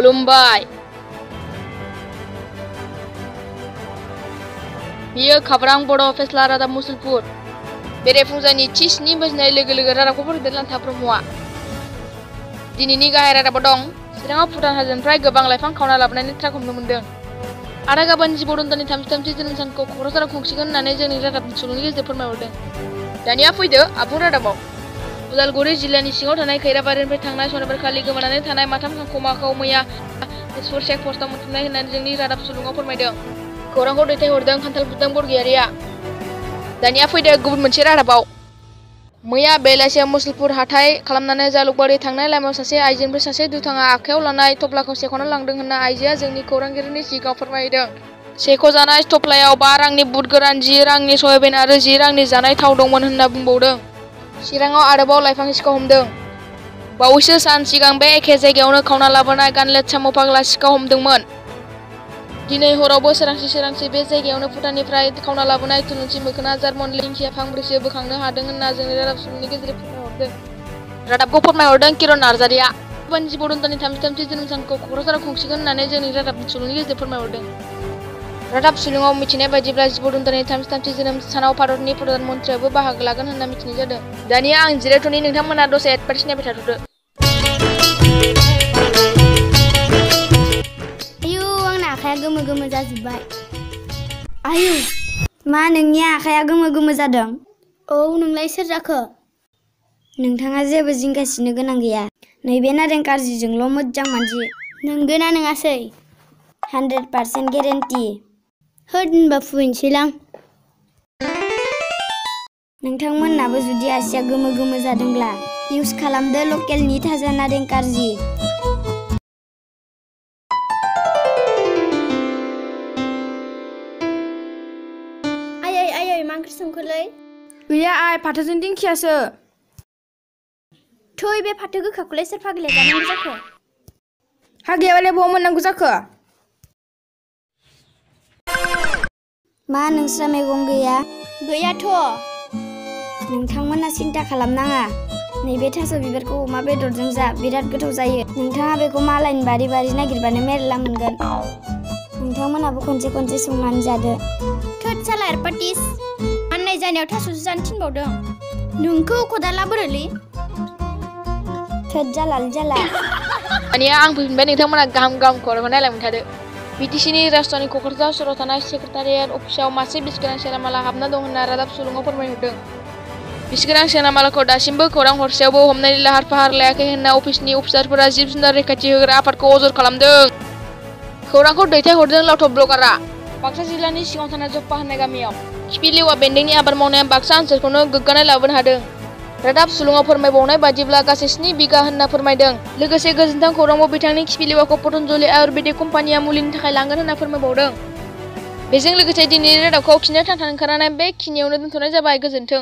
खुलुमबाय। बियो खाब्रां बड' फेस्ला रादाब मुसलपुर। बेरेफुंजानि थि 7 बाजिनाय लोगो लोगो रादाबखौ फोरमायदों लान्था ब्रह्मआ। दिनैनि गाहाय रादाबाव दं चिराङाव भुटान हाजोनिफ्राय गोबां लाइफां खावना लाबोनानै ट्राक हमनो मोन्दों। आरो गाबोन जिब'दननि 33थि जोनोम सानखौ क'क्राझाराव खुंसिगोन होननानै जोंनि रादाब सुलुंनि गेजेरजों फोरमायहरदों। दानिया फैदो आबुं रादाबाव। उदालगुरि जिल्लानि सिङाव थानाय खैराबारिनिफ्राय थांनाय सनिबारखालि गोमानानै थानाय माथाम खांखमाखौ मैया तेजपुर चेक पस्टआव मोनफिननाय होननानै जोंनि रादाब सुलुङाव फोरमायदों। खौरांखौ दैथायहरदों खान्थाल बुदां बरगयारिया। दानिया फैदो गुबुन मोनसे रादाबाव। मैया बेलासियाव मुसलपुर हाथाय खालामनानै जालुकबारि थांनाय लामायाव सासे आइजोनिफ्राय सासे दुथाङा आखायाव लानाय थफ्लाखौ सेख'ना लांदों होनना आइजोआ जोंनि खौरांगिरिनि सिगाङाव फोरमायदों। सेख'जानाय थफ्लायाव 5 रांनि बुट गोरान, 10 रांनि सयाबिन आरो 10 रांनि जानाय थाव दंमोन होनना बुंबावदों। चिराङाव आरोबाव लाइफां सिखाव हमदों। बावैसो सान सिगां बे एखे जायगायावनो खावना लाबोनाय गानलेट साम' फाग्ला सिखाव हमदोंमोन। दिनै हरावबो सोरांसि बे जायगायावनो भुटाननिफ्राय खावना लाबोनाय थुलुंसि मोखोना जार्मन लिंखिया फांब्रैसो बोखांनो हादों होनना जोंनि रादाब सुलुंनि गेजेरजों फोरमायहरदों। रादाबखौ फोरमायहरदों किरण नार्जारिया। गाबोन जिब'दननि 33थि जोनोम सानखौ क'क्राझाराव खुंसिगोन होननानै जोंनि रादाब सुलुंनि गेजेरजों फोरमायहरदों। रादाब सुलुङाव मिथिनाय बायदिब्ला जिब'दननि 33थि जोनोम सानाव भारतनि प्रधान मन्त्रियाबो बाहागो लागोन होनना मिथिनाय जादों। दानिया आं जिरायथ'नि, नोंथांमोना दसे एडभार्टाइज नायबाय थाथ'दो। आयु, आंना आखाया गोमो गोमो जाजोब्बाय। आयु, मा नोंनि आखाया गोमो गोमो जादों? औ, नोंलाय सोर जाखो? नोंथाङा जेबो जिंगासिनो गोनां गैया। नैबे नारें कारजिजोंल' मोजां मानजि। नंगौना नङासै? 100% गेरेन्टि। होद होनबा फुहैनोसैलां। नोंथांमोननाबो जुदि आसिया गोमो गोमो जादोंब्ला इउज खालामदो लकेलनि थाजा नारें कारजि। आयै मा ओंख्रि संखोलै? गैया आइ, फाथोजों दिंखियासो। थै, बे फाथो गोखाखौलाय सोर फाग्लाया जानांगौ जाखो? हा गैयाबालाय बहा मोननांगौ जाखो? मा नोंस्रा मैगं गैया? गैयाथ'। नोंथांमोना सिन्था खालामनाङा। नैबे थास' बिबारखौ अमा बेदरजों जा, बिराद गोथाव जायो। नोंथाङा बेखौ मालायनि बारि नागिरबानो मेरला मोनगोन। नोंथांमोनाबो खनसे संनानै जादो। थोद साला एरपाटिस, माननाय जानायाव थास'सो जानो थिनबावदों। नोंखौ खदाला बोरोलै। थोद जाला। दानिया आं फैफिनबाय, नोंथांमोना गाहाम खौरांखौ नायलांबाय थादो। बिटिसिनि राजधानी क'क्राझार सहराव थानाय सेक्रेटारियेट अफिसाव मासे बिसगोनां सेरामाला हाबना दं होनना रादाब सुलुङाव फोरमायहरदों। बिसगोनां सेरामालाखौ दासिमबो खौरां हरसेयावबो हमनायनि लाहार फाहार लायाखै होनना अफिसनि अफिसारफोरा जिब जुनार रैखाथि होग्रा आफादखौ अजद खालामदों। खौरांखौ दैथायहरदों लावथब ब्लगारआ। बाक्सा जिल्लानि सिङाव थानाय जप्पा होननाय गामियाव खिफि लेवा बेन्दोंनि आबाद मावनाया बाक्सा ओनसोलखौनो गोग्गानाय लाबोनो हादों। रादाब सुलुङाव फोरमायबावनाय बादिब्ला गासै 7 बिगा होनना फोरमायदों। लोगोसे गोजोनथाव खौरांबो बिथांनि खिफि लेवाखौ पतन्जलि आयुर्वेदिक कम्पानिया मुलिनि थाखाय लांगोन होनना फोरमायबावदों। बेजों लोगोसे दिनैनि रादाबखौ खिनो थांथां ओंखारनानै बे खिनियावनो दोनथ'नाय जाबाय। गोजोन्थों।